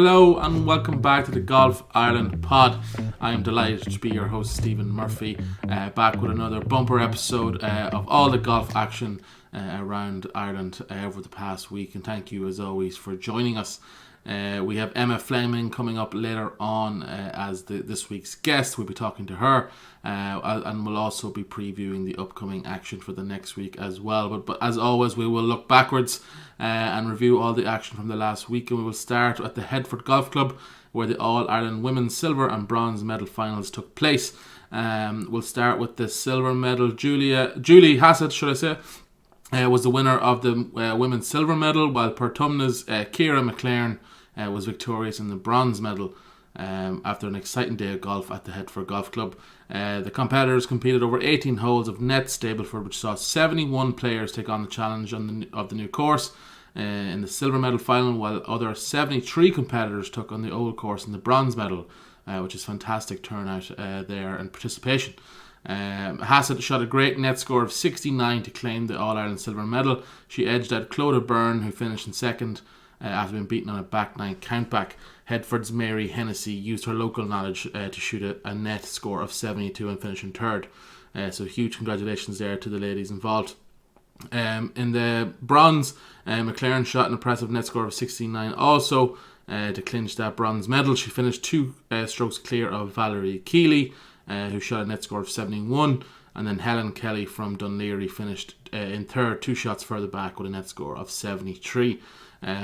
Hello and welcome back to the Golf Ireland pod. I am delighted to be your host Stephen Murphy, back with another bumper episode of all the golf action around Ireland over the past week, and thank you as always for joining us. We have Emma Fleming coming up later on as this week's guest. We'll be talking to her and we'll also be previewing the upcoming action for the next week as well. But as always, we will look backwards and review all the action from the last week, and we will start at the Headford Golf Club, where the All-Ireland Women's Silver and Bronze Medal finals took place. We'll start with the silver medal. Julie Hassett, should I say, was the winner of the women's silver medal, while Portumna's Ciara McLaren was victorious in the bronze medal after an exciting day of golf at the Headford Golf Club. The competitors competed over 18 holes of net Stableford, which saw 71 players take on the challenge of the new course in the silver medal final, while other 73 competitors took on the old course in the bronze medal, which is fantastic turnout there and participation. Hassett shot a great net score of 69 to claim the All-Ireland silver medal. She edged out Clodagh Byrne, who finished in second after being beaten on a back nine countback. Headford's Mary Hennessy used her local knowledge to shoot a net score of 72 and finish in third. So huge congratulations there to the ladies involved. In the bronze, McLaren shot an impressive net score of 69 also to clinch that bronze medal. She finished two strokes clear of Valerie Keeley, who shot a net score of 71, and then Helen Kelly from Dunleary finished in third, two shots further back with a net score of 73.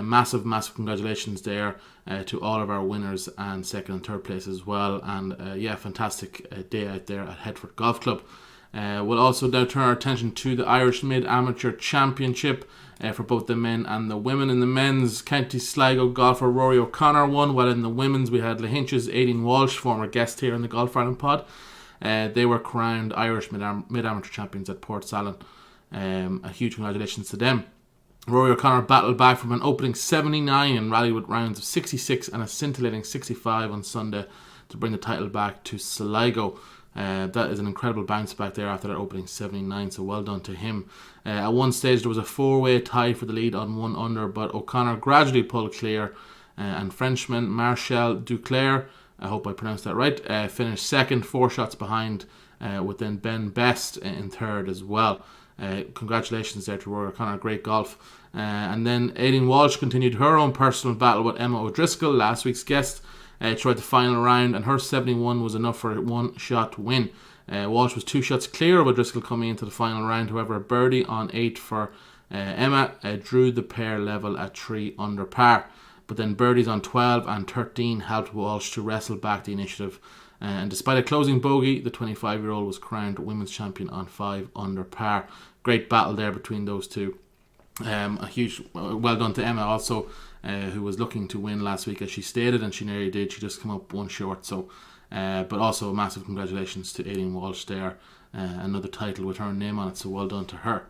Massive congratulations there to all of our winners and second and third place as well, and fantastic day out there at Headford Golf Club. We'll also now turn our attention to the Irish Mid-Amateur Championship for both the men and the women. In the men's, County Sligo golfer Rory O'Connor won, while in the women's we had Lahinch's Aileen Walsh, former guest here in the Golf Ireland pod. They were crowned Irish Mid-Amateur Champions at Port Salon. A huge congratulations to them. Rory O'Connor battled back from an opening 79 and rallied with rounds of 66 and a scintillating 65 on Sunday to bring the title back to Sligo. That is an incredible bounce back there after that opening 79, so well done to him. At one stage there was a four-way tie for the lead on 1 under, but O'Connor gradually pulled clear, and Frenchman Marcel Duclair, I hope I pronounced that right, finished second, 4 shots behind, with then Ben Best in third as well. Congratulations there to Rory O'Connor, great golf. And then Aileen Walsh continued her own personal battle with Emma O'Driscoll, last week's guest. Tried the final round, and her 71 was enough for a one-shot win. Walsh was 2 shots clear of O'Driscoll coming into the final round. However, a birdie on 8 for Emma drew the pair level at 3 under par. But then birdies on 12 and 13 helped Walsh to wrestle back the initiative. And despite a closing bogey, the 25-year-old was crowned women's champion on 5 under par. Great battle there between those two. A huge well done to Emma also, who was looking to win last week, as she stated, and she nearly did. She just came up one short. So, but also a massive congratulations to Aileen Walsh there. Another title with her name on it, so well done to her.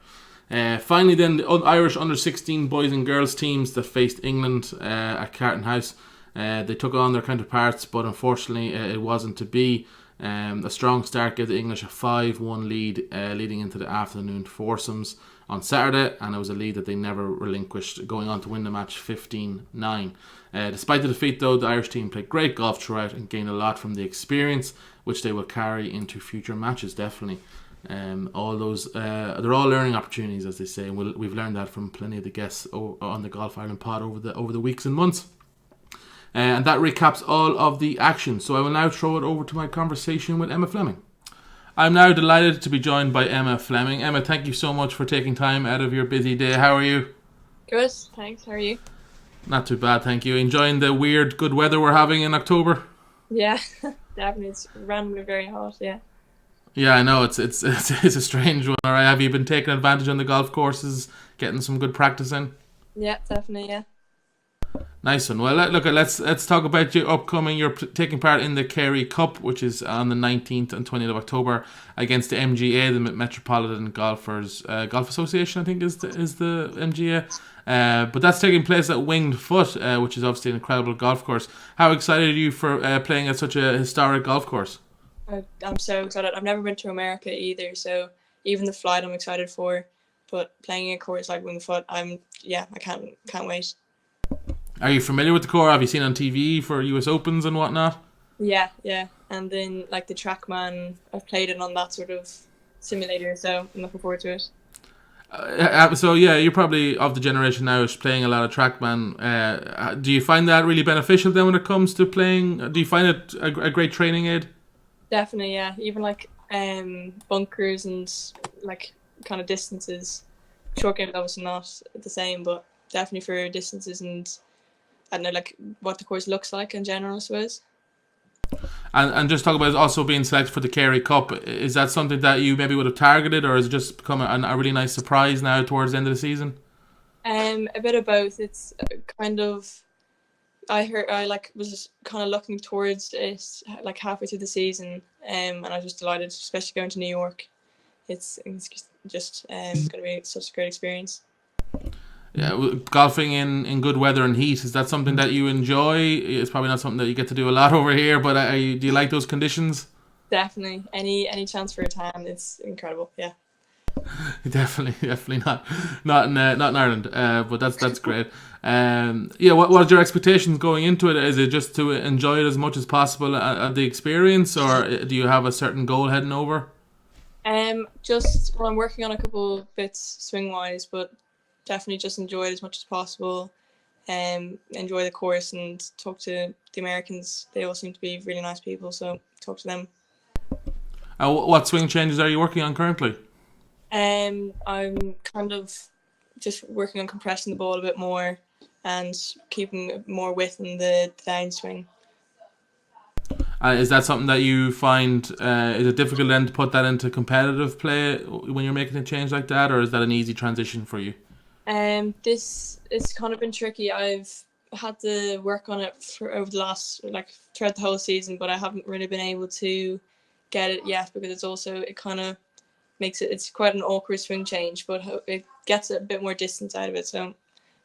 Finally then, the Irish under-16 boys and girls teams that faced England at Carton House. They took on their counterparts, but unfortunately it wasn't to be. A strong start gave the English a 5-1 lead leading into the afternoon foursomes on Saturday, and it was a lead that they never relinquished, going on to win the match 15-9. Despite the defeat though, the Irish team played great golf throughout and gained a lot from the experience, which they will carry into future matches definitely. All those they're all learning opportunities, as they say, and we've learned that from plenty of the guests on the Golf Ireland pod over the weeks and months. And that recaps all of the action. So I will now throw it over to my conversation with Emma Fleming. I'm now delighted to be joined by Emma Fleming. Emma, thank you so much for taking time out of your busy day. How are you? Good, thanks. How are you? Not too bad, thank you. Enjoying the weird good weather we're having in October? Yeah, definitely. It's randomly very hot, yeah. Yeah, I know. It's a strange one. All right, have you been taking advantage on the golf courses, getting some good practice in? Yeah, definitely, yeah. Nice one. Well, let's talk about your upcoming. You're taking part in the Kerry Cup, which is on the 19th and 20th of October against the MGA, the Metropolitan Golfers Golf Association, I think is the MGA. But that's taking place at Winged Foot, which is obviously an incredible golf course. How excited are you for playing at such a historic golf course? I'm so excited. I've never been to America either, so even the flight I'm excited for. But playing a course like Winged Foot, I can't wait. Are you familiar with the course? Have you seen on TV for US Opens and whatnot? Yeah, yeah. And then like the TrackMan, I've played it on that sort of simulator, so I'm looking forward to it. So yeah, you're probably of the generation now is playing a lot of TrackMan. Do you find that really beneficial then when it comes to playing? Do you find it a great training aid? Definitely, yeah. Even like bunkers and like kind of distances. Short games obviously not the same, but definitely for distances and I don't know like what the course looks like in general, I suppose. And just talk about also being selected for the Kerry Cup. Is that something that you maybe would have targeted, or has it just become a really nice surprise now towards the end of the season? A bit of both. It's kind of I like was just kind of looking towards it like halfway through the season, and I was just delighted, especially going to New York. It's just going to be such a great experience. Yeah, golfing in good weather and heat, is that something that you enjoy? It's probably not something that you get to do a lot over here, but do you like those conditions? Definitely, any chance for a tan, it's incredible. Yeah. Definitely not in Ireland, but that's great. Yeah, what are your expectations going into it? Is it just to enjoy it as much as possible at the experience, or do you have a certain goal heading over? Just well, I'm working on a couple bits swing wise, but definitely just enjoy it as much as possible. Enjoy the course and talk to the Americans. They all seem to be really nice people, so talk to them. What swing changes are you working on currently? I'm kind of just working on compressing the ball a bit more and keeping more width in the downswing. Is that something that you find is it difficult then to put that into competitive play when you're making a change like that, or is that an easy transition for you? This it's kind of been tricky. I've had to work on it for over the last like throughout the whole season, but I haven't really been able to get it yet because it kind of makes it's quite an awkward swing change, but it gets a bit more distance out of it. So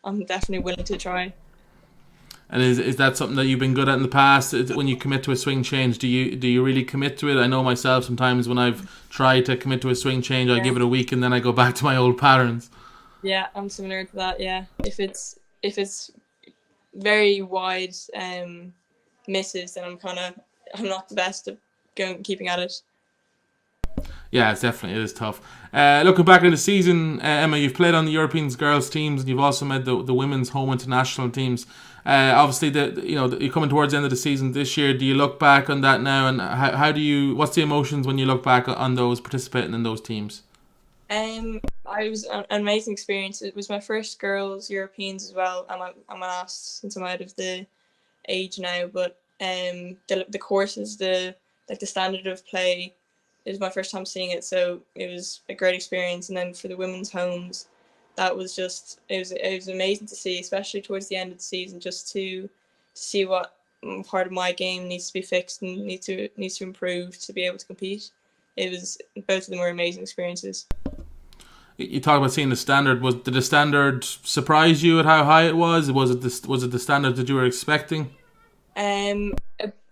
I'm definitely willing to try. And is that something that you've been good at in the past? When you commit to a swing change, do you really commit to it? I know myself sometimes when I've tried to commit to a swing change, I give it a week and then I go back to my old patterns. Yeah, I'm similar to that. Yeah, if it's very wide misses, then I'm not the best at keeping at it. Yeah, it is tough. Looking back at the season, Emma, you've played on the European girls teams, and you've also made the women's home international teams. Obviously, you're coming towards the end of the season this year. Do you look back on that now, and how do you? What's the emotions when you look back on those participating in those teams? I was an amazing experience. It was my first girls Europeans as well. I'm last since I'm out of the age now, but the course is the standard of play. It was my first time seeing it, so it was a great experience. And then for the women's homes, that was just it was amazing to see, especially towards the end of the season, just to see what part of my game needs to be fixed and needs to improve to be able to compete. It was both of them were amazing experiences. You talk about seeing the standard. Did the standard surprise you at how high it was? Was it the standard that you were expecting? A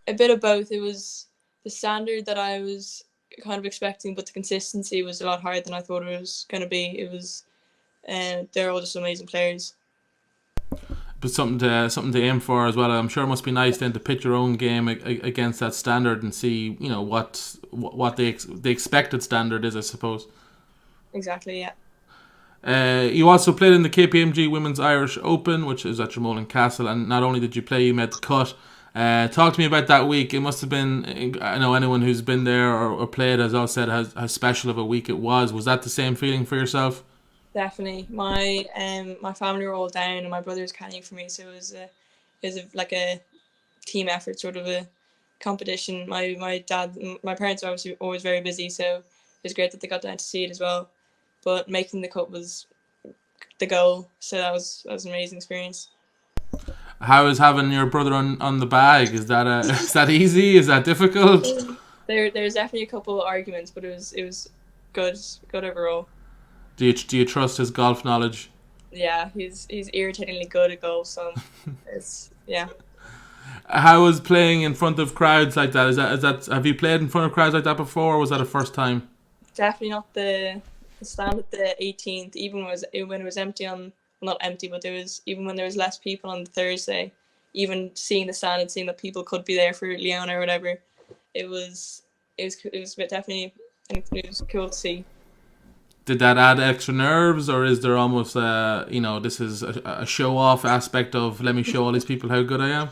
bit of both. It was the standard that I was kind of expecting, but the consistency was a lot higher than I thought it was going to be. It was, they're all just amazing players. But something to aim for as well. I'm sure it must be nice then to pitch your own game against that standard and see what the expected standard is, I suppose. Exactly, yeah. You also played in the KPMG Women's Irish Open, which is at Tremolin Castle, and not only did you play, you made the cut. Talk to me about that week. It must have been, I know anyone who's been there or played has all said how special of a week it was. Was that the same feeling for yourself? Definitely. My family were all down and my brother was caddying for me, so like a team effort, sort of a competition. My parents are obviously always very busy, so it was great that they got down to see it as well. But making the cut was the goal, so that was an amazing experience. How is having your brother on the bag? Is that is that easy? Is that difficult? There's definitely a couple of arguments, but it was good overall. Do you trust his golf knowledge? Yeah, he's irritatingly good at golf, so it's yeah. How was playing in front of crowds like that? Is that have you played in front of crowds like that before, or was that a first time? Definitely not the stand at the 18th. Even when it was empty on not empty, but there was, even when there was less people on the Thursday, even seeing the stand and seeing that people could be there for Leona or whatever, it was definitely, it was cool to see. Did that add extra nerves, or is there almost this is a show off aspect of, let me show all these people how good I am?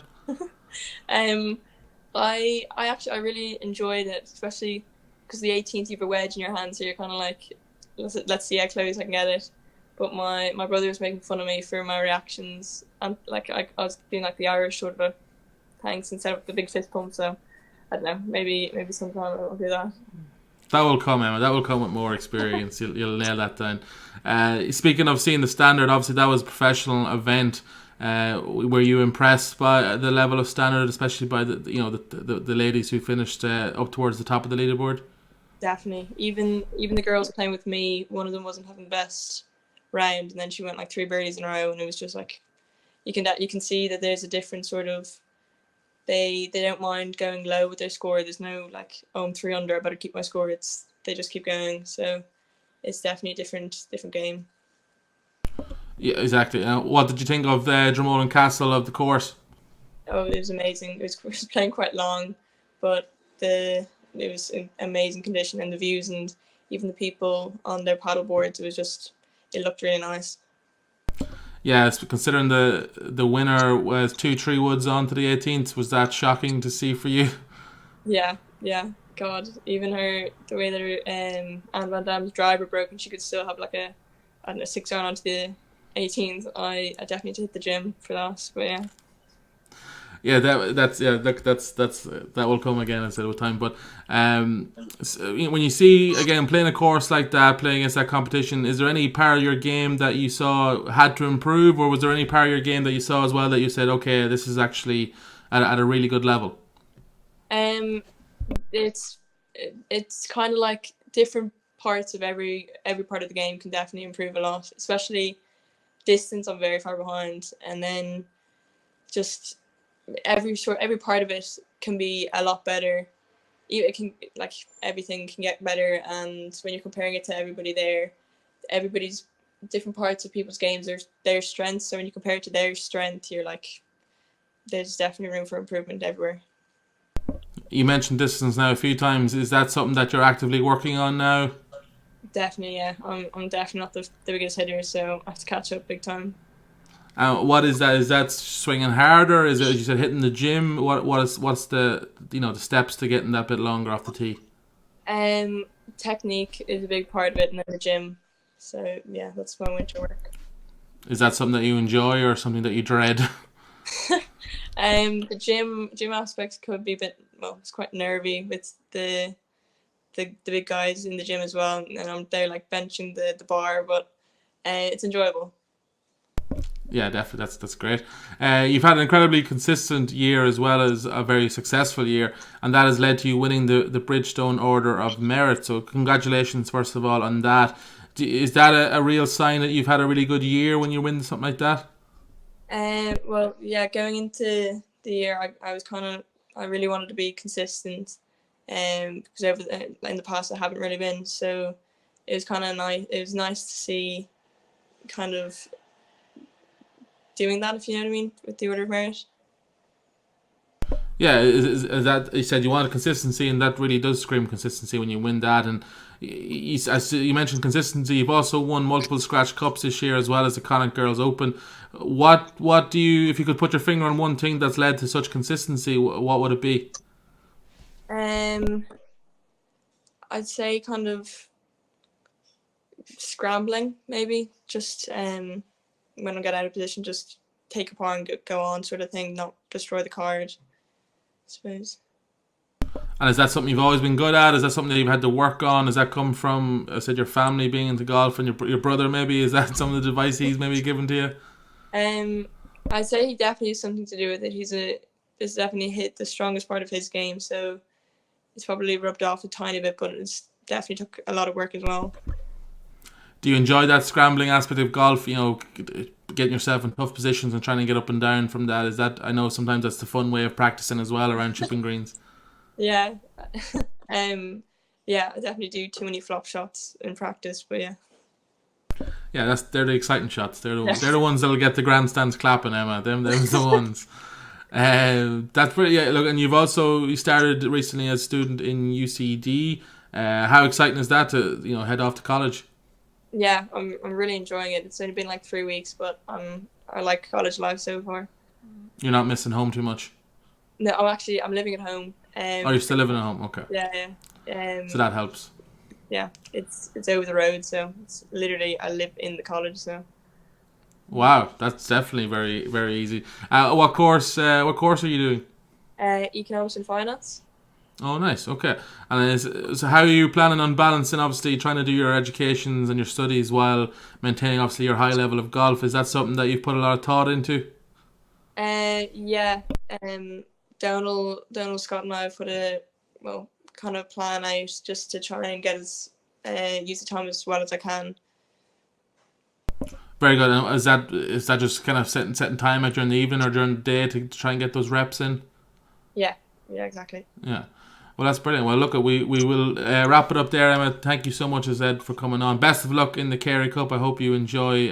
I really enjoyed it, especially because the 18th you have a wedge in your hand, so you're kind of like, let's see how close I can get it. But my brother was making fun of me for my reactions, and like I was doing like the Irish sort of thanks instead of the big fist pump. So I don't know, maybe sometime I'll do that. That will come, Emma. That will come with more experience. You'll nail that down. Speaking of seeing the standard, obviously that was a professional event. Were you impressed by the level of standard, especially by the ladies who finished up towards the top of the leaderboard? Definitely. Even the girls playing with me, one of them wasn't having the best round, and then she went like 3 birdies in a row, and it was just like you can see that there's a different sort of, they don't mind going low with their score. There's no like, oh, I'm 3 under, I better keep my score. They just keep going. So it's definitely a different game. Yeah, exactly. What did you think of the Dromoland Castle of the course? Oh, it was amazing. It was playing quite long, but it was in amazing condition, and the views and even the people on their paddle boards, it looked really nice. Yeah, considering the winner was 2-3 woods on to the 18th, was that shocking to see for you? Yeah. God, even the way that Anne Van Dam's driver broke, and she could still have like a, I don't know, 6 iron onto the 18th. I definitely need to hit the gym for that. But yeah. Yeah, that will come again instead of time. But when you see again playing a course like that, playing against that competition, is there any part of your game that you saw had to improve, or was there any part of your game that you saw as well that you said, okay, this is actually at a really good level? It's kind of like different parts of every part of the game can definitely improve a lot, especially distance. I'm very far behind, and then just every part of it can be a lot better. It can, like, everything can get better, and when you're comparing it to everybody there, everybody's different parts of people's games, their strengths. So when you compare it to their strength, you're like, there's definitely room for improvement everywhere. You mentioned distance now a few times. Is that something that you're actively working on now? Definitely, yeah. I'm definitely not the biggest hitter, so I have to catch up big time. What is that? Is that swinging harder? Is it, as you said, hitting the gym? What's the steps to getting that bit longer off the tee? Technique is a big part of it, and then the gym. So yeah, that's my winter work. Is that something that you enjoy or something that you dread? The gym aspects could be a bit, well, it's quite nervy with the big guys in the gym as well, and I'm there like benching the bar, but it's enjoyable. Yeah, definitely. That's great. You've had an incredibly consistent year as well as a very successful year, and that has led to you winning the Bridgestone Order of Merit. So congratulations, first of all, on that. Is that a real sign that you've had a really good year when you win something like that? Well, yeah, going into the year, I really wanted to be consistent, because in the past I haven't really been. So it was kind of nice. It was nice to see, kind of doing that, if you know what I mean, with the Order of Merit. Yeah, is that you said you wanted consistency, and that really does scream consistency when you win that. And as you mentioned consistency, you've also won multiple Scratch Cups this year as well as the Connacht Girls Open. What do you, if you could put your finger on one thing that's led to such consistency, what would it be? I'd say kind of scrambling, maybe. Just when I get out of position, just take a par and go on, sort of thing, not destroy the card, I suppose. And is that something you've always been good at? Is that something that you've had to work on? Does that come from, I said, your family being into golf, and your brother maybe? Is that some of the advice he's maybe given to you? I'd say he definitely has something to do with it. This definitely hit the strongest part of his game, so it's probably rubbed off a tiny bit, but it's definitely took a lot of work as well. Do you enjoy that scrambling aspect of golf? Getting yourself in tough positions and trying to get up and down from that. Is that, I know sometimes that's the fun way of practicing as well around chipping greens. Yeah, yeah, I definitely do too many flop shots in practice, but yeah. Yeah, they're the exciting shots. They're Yeah. the ones that'll get the grandstands clapping, Emma. Them's the ones. That's pretty. Yeah, look, and you started recently as a student in UCD. How exciting is that to head off to college? Yeah, I'm really enjoying it. It's only been like 3 weeks, but I like college life so far. You're not missing home too much. No, I'm living at home. Oh, you're still living at home. Okay, Yeah, yeah. so that helps. Yeah, it's over the road, so it's literally I live in the college, so. Wow, that's definitely very very easy. What course? What course are you doing? Economics and finance. Oh, nice. Okay. And so how are you planning on balancing, obviously, trying to do your educations and your studies while maintaining, obviously, your high level of golf? Is that something that you've put a lot of thought into? Yeah. Donald Scott and I have put a kind of plan out just to try and get use the time as well as I can. Very good. And is that just kind of setting time out during the evening or during the day to try and get those reps in? Yeah. Yeah. Exactly. Yeah. Well, that's brilliant. Well, look, we will wrap it up there, Emma. Thank you so much, as Ed, for coming on. Best of luck in the Kerry Cup. I hope you enjoy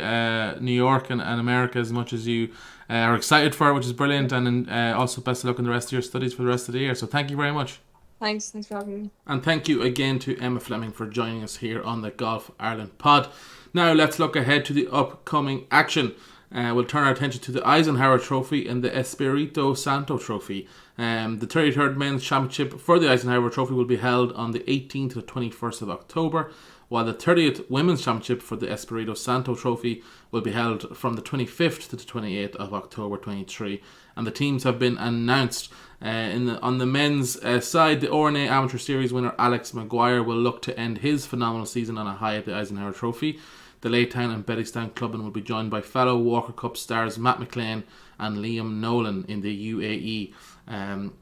New York and America as much as you are excited for it, which is brilliant. And also best of luck in the rest of your studies for the rest of the year. So thank you very much. Thanks for having me. And thank you again to Emma Fleming for joining us here on the Golf Ireland pod. Now let's look ahead to the upcoming action. We'll turn our attention to the Eisenhower Trophy and the Espirito Santo Trophy. The 33rd Men's Championship for the Eisenhower Trophy will be held on the 18th to the 21st of October, while the 30th Women's Championship for the Espirito Santo Trophy will be held from the 25th to the 28th of October 23. And the teams have been announced. On the men's side, the RNA Amateur Series winner Alex Maguire will look to end his phenomenal season on a high at the Eisenhower Trophy. The Laytown and Bridgestone clubman will be joined by fellow Walker Cup stars Matt McLean and Liam Nolan in the UAE.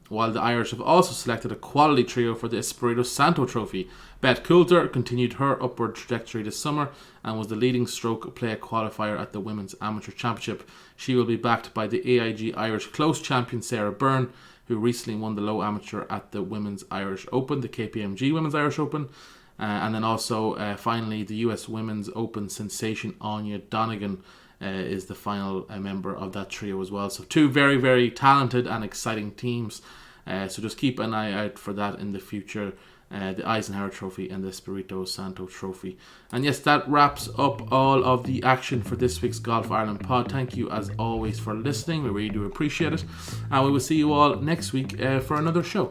While the Irish have also selected a quality trio for the Espirito Santo Trophy. Beth Coulter continued her upward trajectory this summer and was the leading stroke play qualifier at the Women's Amateur Championship. She will be backed by the AIG Irish close champion Sarah Byrne, who recently won the low amateur at the Women's Irish Open, the KPMG Women's Irish Open. And then also, finally, the US Women's Open sensation Anya Donegan is the final member of that trio as well. So two very, very talented and exciting teams. So just keep an eye out for that in the future. The Eisenhower Trophy and the Espirito Santo Trophy. And yes, that wraps up all of the action for this week's Golf Ireland pod. Thank you as always for listening. We really do appreciate it. And we will see you all next week for another show.